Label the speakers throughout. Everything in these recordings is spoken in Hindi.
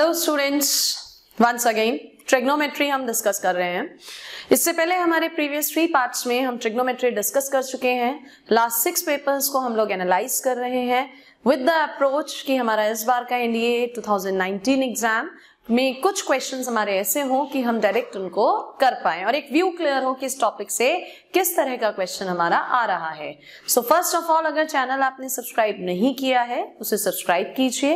Speaker 1: Hello students, once again trigonometry हम डिस्कस कर रहे हैं। इससे पहले हमारे प्रीवियस 3 पार्ट्स में हम ट्रिग्नोमेट्री डिस्कस कर चुके हैं। लास्ट 6 पेपर्स को हम लोग एनालाइज कर रहे हैं विद द अप्रोच कि हमारा इस बार का एनडीए 2019 एग्जाम में कुछ क्वेश्चंस हमारे ऐसे हो कि हम डायरेक्ट उनको कर पाए और एक व्यू क्लियर हो कि इस टॉपिक से किस तरह का क्वेश्चन हमारा आ रहा है। सो फर्स्ट ऑफ ऑल, अगर चैनल आपने सब्सक्राइब नहीं किया है उसे सब्सक्राइब कीजिए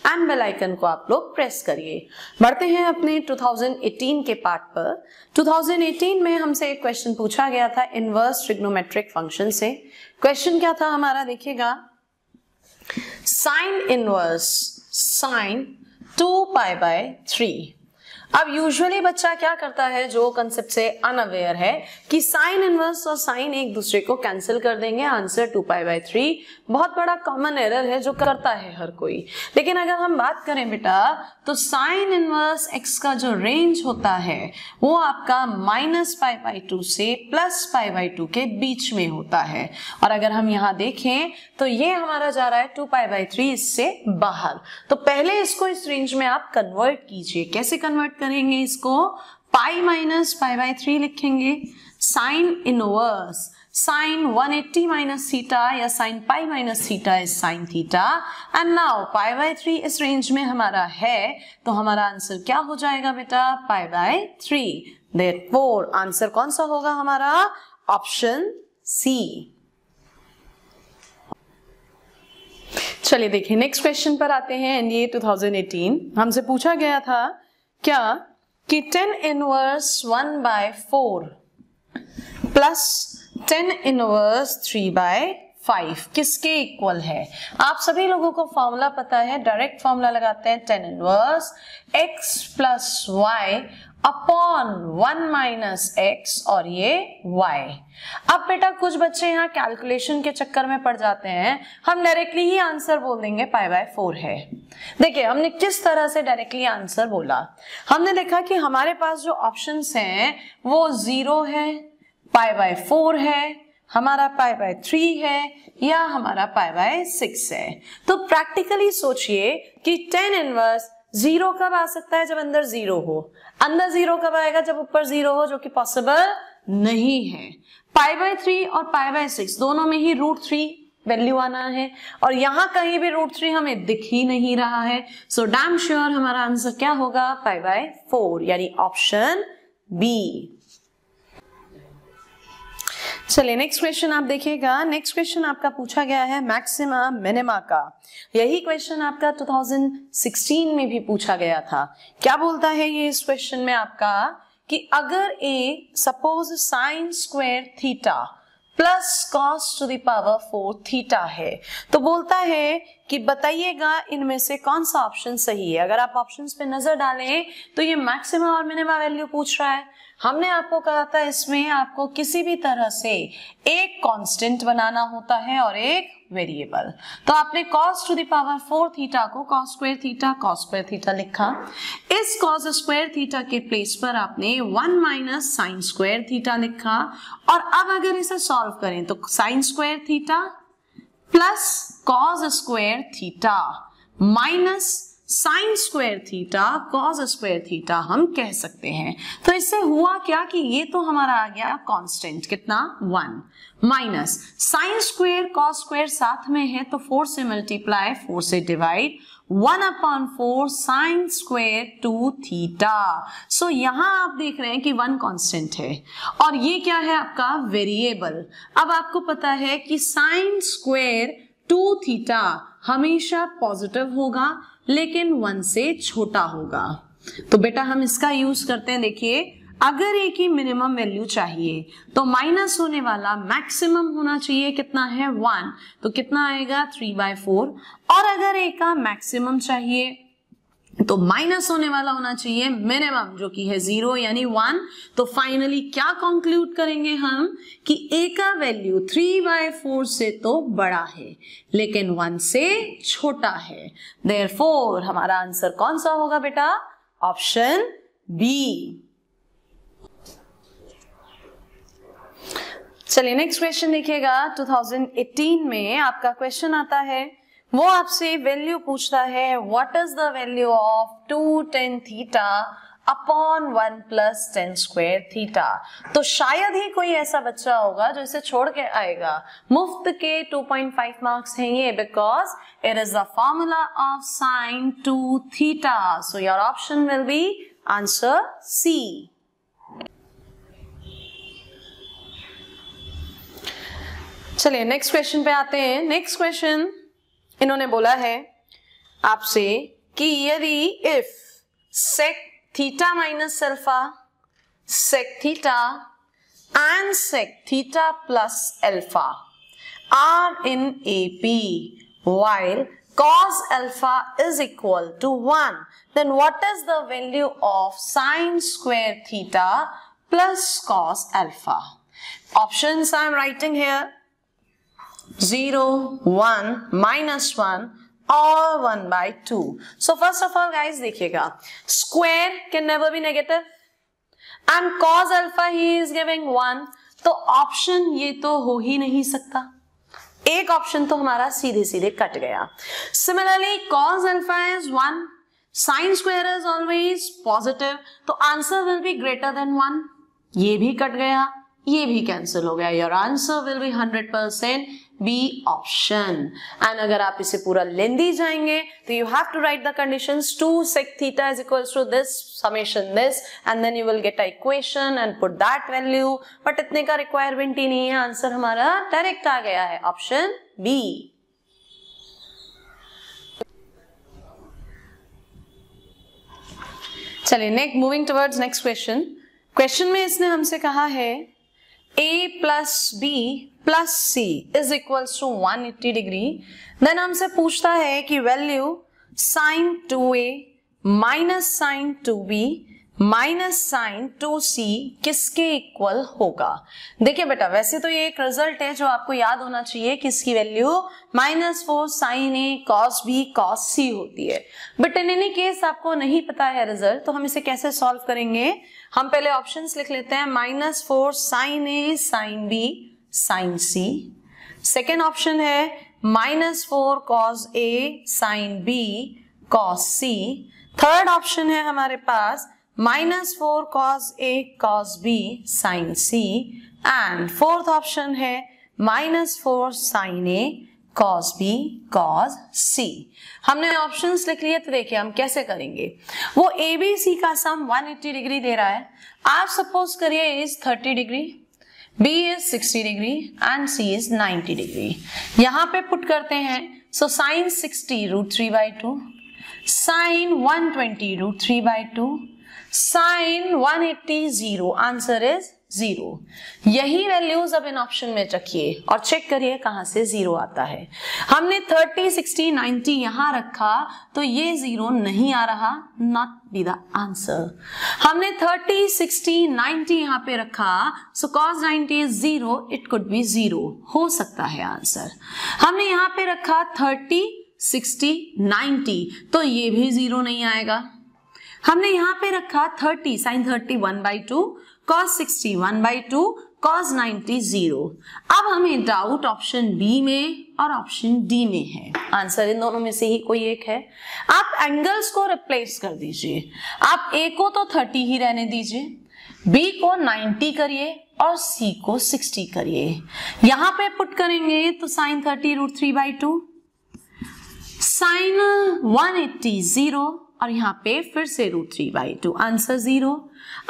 Speaker 1: एंड बेल आइकन को आप लोग प्रेस करिए। बढ़ते हैं अपने 2018 के पार्ट पर। 2018 में हमसे एक क्वेश्चन पूछा गया था इनवर्स ट्रिग्नोमेट्रिक फंक्शन से। क्वेश्चन क्या था हमारा, देखिएगा, sign inverse sign 2 pi by 3। अब यूजुअली बच्चा क्या करता है जो कंसेप्ट से अनअवेयर है कि साइन इनवर्स और साइन एक दूसरे को कैंसिल कर देंगे, आंसर 2 पाई बाय 3। बहुत बड़ा कॉमन एरर है जो करता है हर कोई। लेकिन अगर हम बात करें बेटा तो साइन इनवर्स एक्स का जो रेंज होता है वो आपका -π/2 से +π/2 के बीच में होता है। और अगर हम यहाँ देखें तो ये हमारा जा रहा है 2 पाई बाय 3 इससे बाहर। तो पहले इसको इस रेंज में आप कन्वर्ट कीजिए। कैसे कन्वर्ट करेंगे इसको? पाई माइनस π/3 लिखेंगे। Sine inverse sine 180 minus theta या sine pi minus theta is sine theta and now π/3 इस रेंज में हमारा है तो हमारा आंसर क्या हो जाएगा बेटा? π/3। देयरफॉर आंसर कौन सा होगा हमारा? Option C. चलिए देखिए नेक्स्ट क्वेश्चन पर आते हैं। एनडीए 2018 हमसे पूछा गया था क्या कि 10 इनवर्स 1/4 प्लस 10 इनवर्स 3/5 किसके इक्वल है? आप सभी लोगों को फॉर्मूला पता है, डायरेक्ट फॉर्मूला लगाते हैं 10 inverse x plus y upon 1 minus x और ये y। अब बेटा कुछ बच्चे यहाँ कैलकुलेशन के चक्कर में पड़ जाते हैं, हम डायरेक्टली ही आंसर बोल देंगे π/4 है। देखिए हमने किस तरह से डायरेक्टली आंसर बोला। हमने देखा कि हमारे पास जो ऑप्शंस हैं वो 0 है, π/4 है, हमारा π/3 है या हमारा π/6 है। तो प्रैक्टिकली सोचिए कि 10 इनवर्स 0 कब आ सकता है? जब अंदर 0 हो। अंदर 0 कब आएगा? जब ऊपर 0 हो, जो कि पॉसिबल नहीं है। π/3 और π/6 दोनों में ही √3 वैल्यू आना है और यहां कहीं भी √3 हमें दिख ही नहीं रहा है। सो डैम श्योर हमारा आंसर क्या होगा? π/4 यानी ऑप्शन बी। चलिए नेक्स्ट क्वेश्चन आप देखिएगा। नेक्स्ट क्वेश्चन आपका पूछा गया है मैक्सिमा मिनिमा का। यही क्वेश्चन आपका 2016 में भी पूछा गया था। क्या बोलता है ये इस क्वेश्चन में आपका कि अगर a suppose sine square theta plus cos to the power 4 theta है तो बोलता है कि बताइएगा इनमें से कौन सा ऑप्शन सही है। अगर आप ऑप्शंस पे नजर डालें तो ये मैक्सिमा और मिनिमा वैल्यू पूछ रहा है। हमने आपको कहा था इसमें आपको किसी भी तरह से एक कांस्टेंट बनाना होता है और एक वेरिएबल। तो आपने cos to the power 4 theta को cos स्क्वायर थीटा लिखा। इस cos स्क्वायर थीटा के प्लेस पर आपने 1 माइनस साइन स्क्वायर थीटा लिखा। और अब अगर इसे सॉल्व करें तो sign square theta plus cos square theta minus sign square theta cos square theta हम कह सकते हैं। तो इससे हुआ क्या कि ये तो हमारा आ गया कांस्टेंट कितना? 1 minus sine square cos square साथ में है तो 4 से मल्टीप्लाई 4 से डिवाइड 1/4 साइन स्क्वायर 2 थीटा। सो यहां आप देख रहे हैं कि 1 कांस्टेंट है और ये क्या है आपका? वेरिएबल। अब आपको पता है कि साइन स्क्वायर 2 थीटा हमेशा पॉजिटिव होगा लेकिन 1 से छोटा होगा। तो बेटा हम इसका यूज करते हैं। देखिए अगर ए की मिनिमम वैल्यू चाहिए तो माइनस होने वाला मैक्सिमम होना चाहिए, कितना है? 1। तो कितना आएगा? 3/4। और अगर ए का मैक्सिमम चाहिए तो माइनस होने वाला होना चाहिए मिनिमम, जो कि है 0 यानी 1। तो फाइनली क्या कंक्लूड करेंगे हम कि ए का वैल्यू 3/4 से तो बड़ा है लेकिन 1 से छोटा है। देयरफॉर हमारा आंसर कौन सा होगा बेटा? Option B. चलिए नेक्स्ट क्वेश्चन देखिएगा। 2018 में आपका क्वेश्चन आता है वो आपसे वैल्यू पूछता है what is the value of 2 tan theta upon 1 plus tan square theta. तो शायद ही कोई ऐसा बच्चा होगा जो इसे छोड़ के आएगा। मुफ्त के 2.5 मार्क्स हैं ये, because it is the formula of sine 2 theta. So your option will be answer C. चलिए नेक्स्ट क्वेश्चन पे आते हैं। नेक्स्ट क्वेश्चन इन्होंने बोला है आपसे कि यदि if sec theta minus alpha, sec theta and sec theta plus alpha are in AP while cos alpha is equal to 1, then what is the value of sin square theta plus cos alpha? Options I am writing here: 0, 1, -1 or 1/2. So first of all guys देखिएगा, square can never be negative and cos alpha he is giving 1, तो ऑप्शन ये तो हो ही नहीं सकता। एक ऑप्शन तो हमारा सीधे सीधे कट गया। Similarly cos alpha is 1, sin square is always positive, तो answer will be greater than 1, ये भी कट गया, ये भी कैंसिल हो गया। Your answer will be 100% B option. And अगर आप इसे पूरा लेंदी जाएंगे तो you have to write the conditions 2 sec theta is equals to this summation this and then you will get a equation and put that value, but इतने का रिक्वायरमेंट ही नहीं है। आंसर हमारा डायरेक्ट आ गया है ऑप्शन बी। चलिए next moving towards next question. Question में इसने हमसे कहा है a plus b plus c is equals to 180 degree. Then हमसे पूछता है कि value sin 2a minus sin 2b minus sin 2c किसके इक्वल होगा। देखिए बेटा, वैसे तो ये एक रिजल्ट है जो आपको याद होना चाहिए कि इसकी value -4 sin a cos b cos c होती है, बट इन एनी केस आपको नहीं पता है रिजल्ट, तो हम इसे कैसे सॉल्व करेंगे। हम पहले ऑप्शंस लिख लेते हैं, -4 sin a sin b sin c। Second option है -4 cos a sin b cos c। Third option है हमारे पास -4 cos a cos b sin c। And fourth option है -4 sin a cos b cos c। हमने ऑप्शंस लिख लिए, तो देखिए हम कैसे करेंगे। वो ABC का सम 180 डिग्री दे रहा है। आप सपोज करिए A is 30 degree, B is 60 degree and C is 90 degree. यहां पे पुट करते हैं। सो sin 60 √3/2, sin 120 √3/2, sin 180 0, answer is 0। यही वैल्यूज अब इन ऑप्शन में रखिए और चेक करिए कहां से 0 आता है। हमने 30, 60, 90 यहां रखा तो ये 0 नहीं आ रहा, नॉट बी द आंसर। हमने 30, 60, 90 यहां पे रखा, सो cos 90 is 0, it could be 0, हो सकता है आंसर। हमने यहां पे रखा 30, 60, 90, तो ये भी 0 नहीं आएगा। हमने यहां पे रखा 30 sin 30 1/2, cos 60 1/2, cos 90 0। अब हमें डाउट ऑप्शन बी में और ऑप्शन डी में है। आंसर इन दोनों में से ही कोई एक है। आप एंगल्स को रिप्लेस कर दीजिए। आप ए को तो 30 ही रहने दीजिए, बी को 90 करिए और सी को 60 करिए। यहां पे पुट करेंगे तो sin 30 √3/2, sin 180 0 और यहाँ पे फिर से √3/2, आंसर 0।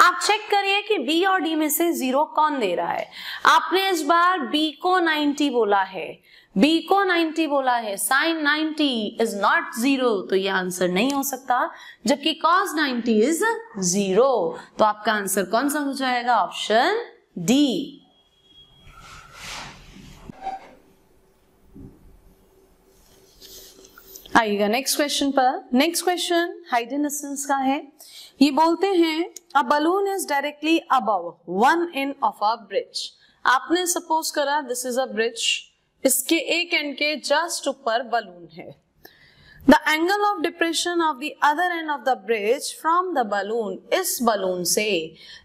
Speaker 1: आप चेक करिए कि बी और डी में से 0 कौन दे रहा है। आपने इस बार बी को 90 बोला है, बी को 90 बोला है, sin 90 इज नॉट 0, तो ये आंसर नहीं हो सकता, जबकि cos 90 इज 0, तो आपका आंसर कौन सा हो जाएगा, ऑप्शन डी। आइएगा नेक्स्ट क्वेश्चन पर। नेक्स्ट क्वेश्चन हाइडन डिस्टेंस का है। ये बोलते हैं a balloon is directly above one end of a bridge. आपने सपोज करा दिस इज अ ब्रिज, इसके एक एंड के जस्ट ऊपर बलून है। The angle of depression of the other end of the bridge from the balloon, इस बलून से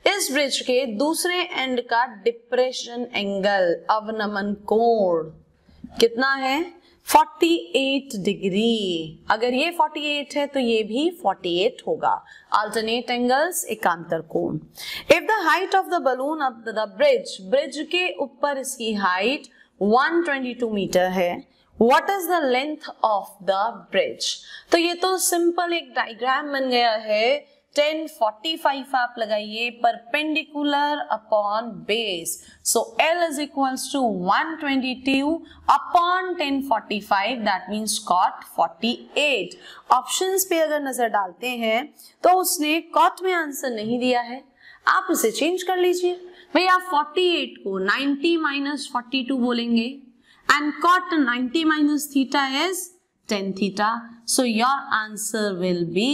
Speaker 1: इस ब्रिज के दूसरे एंड का डिप्रेशन एंगल, अवनमन कोण कितना है, 48 डिग्री। अगर ये 48 है तो ये भी 48 होगा। अल्टरनेट एंगल्स, एकांतर कोण। If the height of the balloon of the bridge, bridge के ऊपर इसकी हाइट 122 मीटर है, what is the length of the bridge? तो ये तो सिंपल एक डायग्राम बन गया है। 1045 आप लगाइए, perpendicular upon base, so L is equals to 122 upon 1045, that means cot 48। Options पे अगर नजर डालते हैं तो उसने cot में आंसर नहीं दिया है, आप उसे चेंज कर लीजिए। भाई आप 48 को 90 माइनस 42 बोलेंगे, and cot 90 minus theta is 10 theta, so your answer will B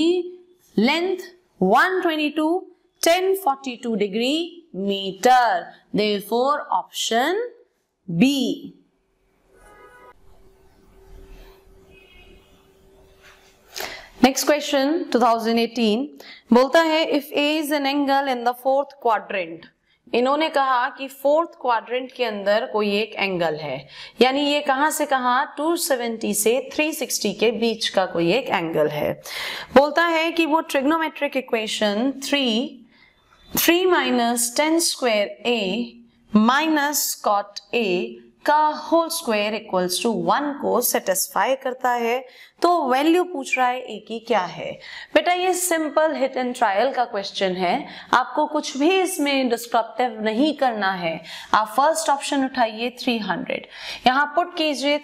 Speaker 1: length 122, 1042 degree meter. Therefore, option B. Next question 2018 बोलता है if A is an angle in the fourth quadrant. इन्होंने कहा कि फोर्थ क्वाड्रेंट के अंदर कोई एक एंगल है, यानी ये कहां से कहां 270 से 360 के बीच का कोई एक एंगल है। बोलता है कि वो trigonometric equation 3 minus 10 square A minus cot A का होल स्क्वायर इक्वल्स टू 1 को सेटिस्फाई करता है। तो वैल्यू पूछ रहा है ए की क्या है। बेटा ये सिंपल हिट एंड ट्रायल का क्वेश्चन है, आपको कुछ भी इसमें डिस्क्रिप्टिव नहीं करना है। आप फर्स्ट ऑप्शन उठाइए 300, यहाँ पुट कीजिए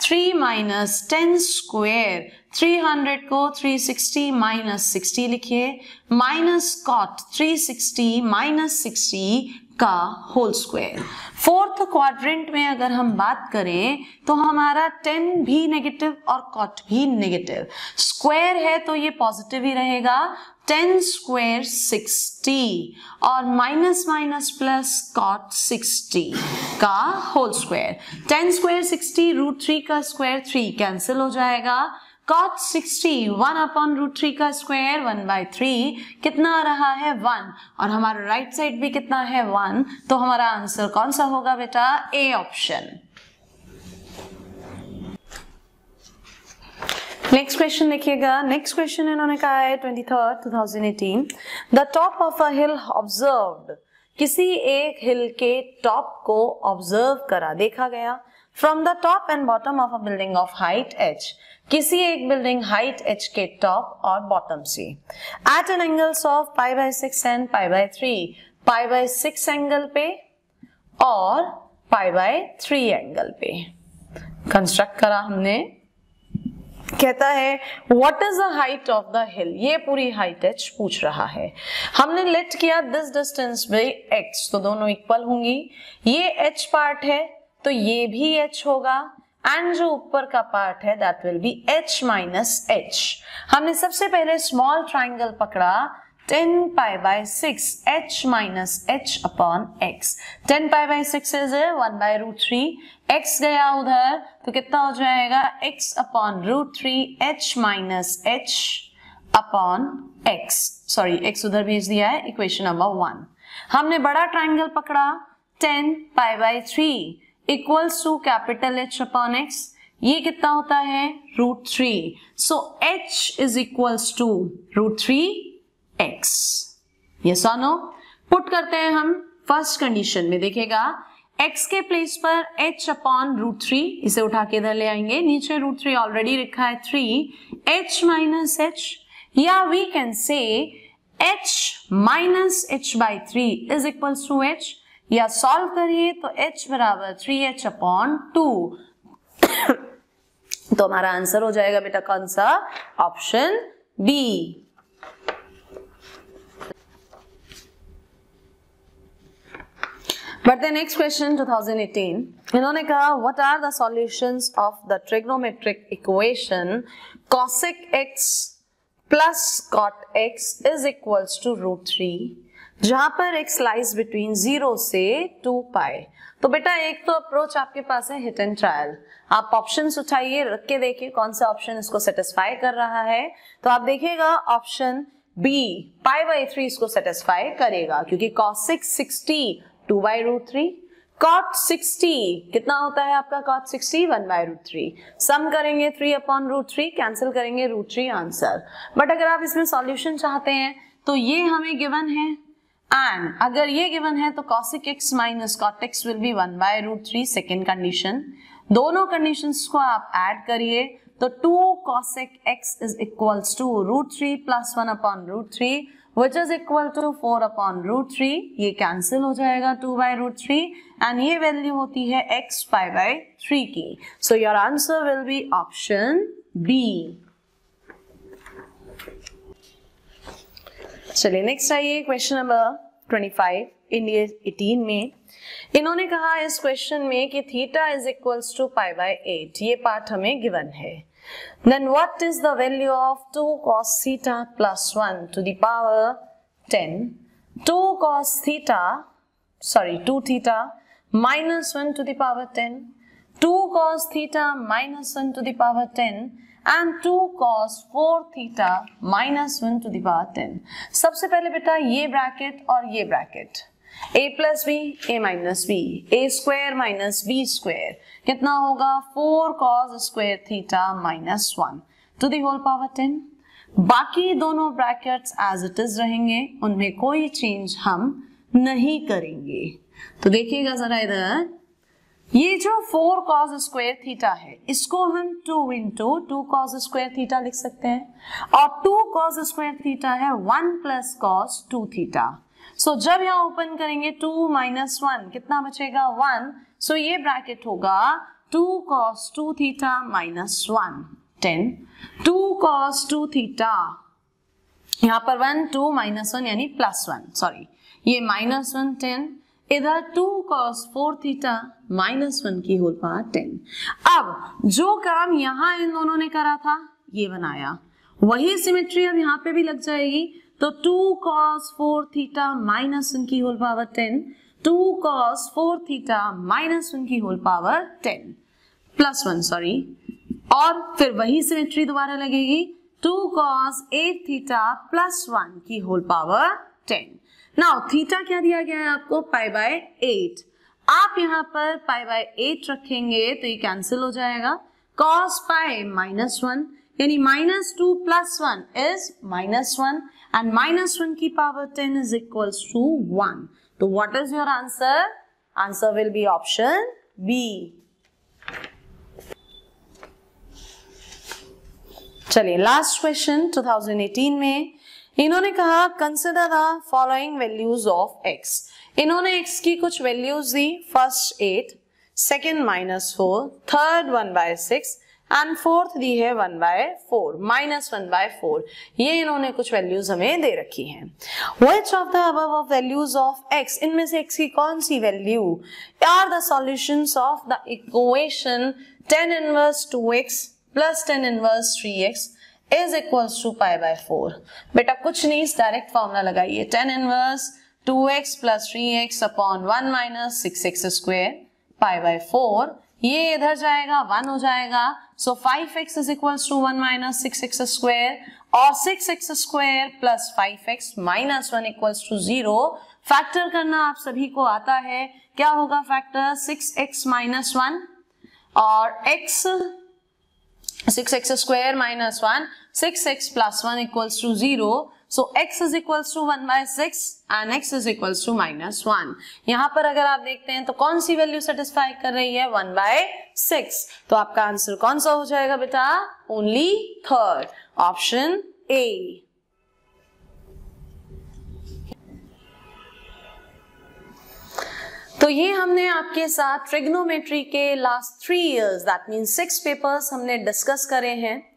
Speaker 1: 3 माइनस 10 स्क्वायर, 300 को 360 माइनस 60 लिखिए, माइनस कॉट 360 माइनस 60 का होल स्क्वायर। फोर्थ क्वाड्रेंट में अगर हम बात करें तो हमारा 10 भी नेगेटिव और कॉट भी नेगेटिव, स्क्वायर है तो ये पॉजिटिव ही रहेगा, 10 स्क्वायर 60 और माइनस माइनस प्लस कॉट 60 का होल स्क्वायर। 10 स्क्वायर 60, √3 का स्क्वायर 3 कैंसिल हो जाएगा, cot 60 1 अपॉन √3 का स्क्वायर 1/3 कितना आ रहा है 1, और हमारा राइट साइड भी कितना है 1, तो हमारा आंसर कौन सा होगा बेटा, ए ऑप्शन। नेक्स्ट क्वेश्चन देखिएगा। नेक्स्ट क्वेश्चन इन्होंने कहा है 23rd 2018 the top of a hill observed, किसी एक हिल के टॉप को ऑब्जर्व करा, देखा गया, from the top and bottom of a building of height h, किसी एक बिल्डिंग हाइट h के टॉप और बॉटम से, at an angles of π/6 and π/3, π/6 angle पे और π/3 एंगल पे कंस्ट्रक्ट करा हमने। कहता है what is the height of the हिल, ये पूरी हाइट h पूछ रहा है। हमने लेट किया दिस डिस्टेंस बाय x, तो दोनों इक्वल होंगी, ये h पार्ट है तो ये भी h होगा, एंड जो ऊपर का पार्ट है that will be h minus h। हमने सबसे पहले स्मॉल ट्राइंगल पकड़ा 10 π/6 h minus h upon x, 10 π/6 is 1/√3, x गया उधर तो कितना हो जाएगा x अपॉन √3 h minus h upon x, sorry x उधर भेज दिया है, इक्वेशन नंबर 1। हमने बड़ा ट्राइंगल पकड़ा 10 π/3 equals to capital H upon x, ये कितना होता है √3, so h is equals to √3x। Yes और नो, पुट करते हैं हम फर्स्ट कंडीशन में, देखेगा x के प्लेस पर h अपॉन √3, इसे उठा के इधर ले आएंगे, नीचे √3 ऑलरेडी लिखा है 3 h माइनस h, या we can say h minus h/3 is equals to h, या सॉल्व करिए तो h बराबर 3h अपॉन 2 तो हमारा आंसर हो जाएगा बेटा कौन सा, option B. But the next question 2018 इन्होंने कहा what are the solutions of the trigonometric equation cosec x plus cot x is equals to √3, जहां पर x लाइज बिटवीन 0 से 2π। तो बेटा एक तो अप्रोच आपके पास है हिट एंड ट्रायल, आप ऑप्शंस उठाइए, रख के देखिए कौन सा ऑप्शन इसको सेटिस्फाई कर रहा है। तो आप देखिएगा ऑप्शन बी π/3 इसको सेटिस्फाई करेगा, क्योंकि cosec 60 2/√3, cot 60 कितना होता है आपका cot 60? 1/√3. सम करेंगे 3/√3, कैंसिल करेंगे √3 आंसर. बट अगर आप इसमें सॉल्यूशन चाहते हैं तो ये हमें गिवन है, एंड अगर ये गिवन है तो cosec x minus cot x will be 1/√3. Second condition. दोनों कंडीशंस को आप ऐड करिए तो 2 cosec x is equals to √3 plus 1/√3 which is equal to 4/√3. ये कैंसिल हो जाएगा 2/√3 एंड ये वैल्यू होती है x π/3 की. So your answer will be option B. चलिए नेक्स्ट आइए क्वेश्चन नंबर 25 इंडिया 18 में. इन्होंने कहा इस क्वेश्चन में कि थीटा इज इक्वल्स टू π/8. ये पार्ट हमें गिवन है. Then what is the value of 2 cos theta plus 1 to the power 10? 2 theta minus 1 to the power 10. 2 cos theta minus 1 to the power 10 and 2 cos 4 theta minus 1 to the power 10. सबसे पहले बेटा ये ब्रैकेट और ये bracket, a plus b, a minus b, a square minus b square कितना होगा? 4 cos square theta minus 1 to the whole power 10. बाकी दोनों ब्रैकेट्स एज इट इज रहेंगे, उनमें कोई चेंज हम नहीं करेंगे. तो देखिएगा जरा इधर, ये जो 4 cos square theta है इसको हम 2 into 2 cos square theta लिख सकते हैं, और 2 cos square theta है 1 plus cos 2 theta. सो जब यहाँ ओपन करेंगे 2 minus 1 कितना बचेगा? 1. सो ये ब्रैकेट होगा 2 cos 2 theta minus 1 10. 2 cos 2 theta, यहाँ पर 1 2 minus 1 यानी plus 1, सॉरी ये minus 1 10. इधर 2 cos 4 theta minus 1 की होल पावर 10. अब जो काम यहाँ इन दोनों ने करा था ये बनाया, वही सिमेट्री अब यहाँ पे भी लग जाएगी. तो 2 cos 4 theta minus 1 की whole power 10, 2 cos 4 theta minus 1 की होल पावर 10 प्लस 1, सॉरी, और फिर वही सिमेट्री दोबारा लगेगी 2 cos 8 theta प्लस 1 की होल पावर 10. नाउ थीटा क्या दिया गया है आपको? π/8. आप यहाँ पर π/8 रखेंगे तो ये कैंसिल हो जाएगा. cos π minus 1 यानी -2 plus 1 is -1 and -1 की power 10 is equals to 1. तो what is your answer? Answer will be option B. चलिए लास्ट क्वेश्चन 2018 में इन्होंने कहा consider the following values of x. इन्होंने x की कुछ वैल्यूज दी. First 8, second -4, third 1/6 and fourth दी है 1/4 -1/4. ये इन्होंने कुछ वैल्यूज हमें दे रखी हैं. Which of the above values of x, इनमें से x की कौन सी value are the solutions of the equation tan inverse 2x plus tan inverse 3x is equals to π/4. बेटा कुछ नहीं, डायरेक्ट फॉर्मूला लगाइए. tan inverse 2x plus 3x upon 1 minus 6x square π/4. ये इधर जाएगा 1 हो जाएगा. सो 5x is equals to 1 minus 6x square और 6x square plus 5x minus 1 equals to 0. Factor करना आप सभी को आता है. क्या होगा फैक्टर? 6x minus 1 और x 6x square minus 1, 6x plus 1 equals to 0. So x is equals to 1/6 and x is equals to -1. यहाँ पर अगर आप देखते हैं तो कौन सी वैल्यू सेटिस्फाई कर रही है? 1/6. तो आपका आंसर कौन सा हो जाएगा बेटा? Only third, option A. तो ये हमने आपके साथ ट्रिग्नोमेट्री के last 3 years that means 6 papers हमने डिस्कस करे हैं.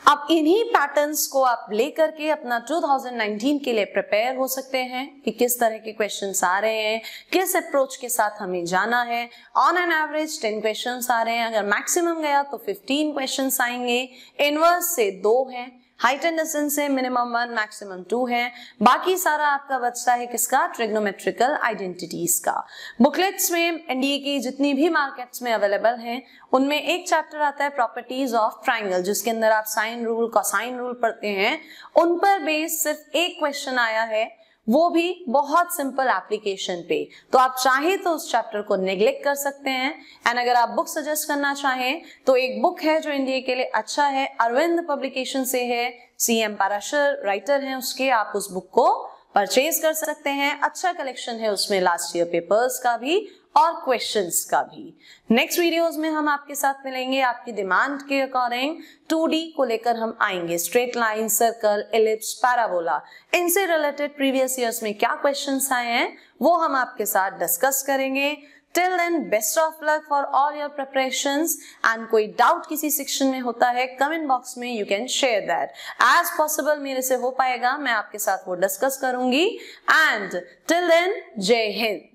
Speaker 1: अब इन्हीं पैटर्न्स को आप लेकर के अपना 2019 के लिए प्रिपेयर हो सकते हैं कि किस तरह के क्वेश्चंस आ रहे हैं, किस अप्रोच के साथ हमें जाना है. ऑन एन एवरेज 10 क्वेश्चंस आ रहे हैं. अगर मैक्सिमम गया तो 15 क्वेश्चंस आएंगे. इनवर्स से 2 हैं, हाइट एंड डिस्टेंस से मिनिमम 1 मैक्सिमम 2 है. बाकी सारा आपका बचता है किसका? ट्रिग्नोमेट्रिकल आइडेंटिटीज का. बुकलेट्स में एनडीए की जितनी भी मार्केट्स में अवेलेबल हैं उनमें एक चैप्टर आता है प्रॉपर्टीज ऑफ ट्राइंगल, जिसके अंदर आप साइन रूल, कोसाइन रूल पढ़ते हैं. उन पर बेस सिर्फ एक क्वेश्चन आया है. वो भी बहुत सिंपल एप्लीकेशन पे। तो आप चाहे तो उस चैप्टर को नेग्लेक्ट कर सकते हैं। एंड अगर आप बुक सजेस्ट करना चाहें तो एक बुक है जो इंडिया के लिए अच्छा है, अरविंद पब्लिकेशन से है, CM पाराशर राइटर हैं उसके, आप उस बुक को परचेज कर सकते हैं। अच्छा कलेक्शन है उसमें लास्ट ईयर पेपर्स का भी और क्वेश्चंस का भी। नेक्स्ट वीडियोस में हम आपके साथ मिलेंगे, आपकी डिमांड के अकॉर्डिंग 2D को लेकर हम आएंगे, straight line, circle, ellipse, parabola, इनसे रिलेटेड प्रीवियस ईयर्स में क्या क्वेश्चंस आए हैं वो हम आपके साथ डिस्कस करेंगे। Till then, best of luck for all your preparations and कोई डाउट किसी सेक्शन में होता है कमेंट बॉक्स में you can share that as possible, मेरे से हो पाएगा मैं आपके साथ वो डिस्कस करूंगी। And till then, जय हिंद।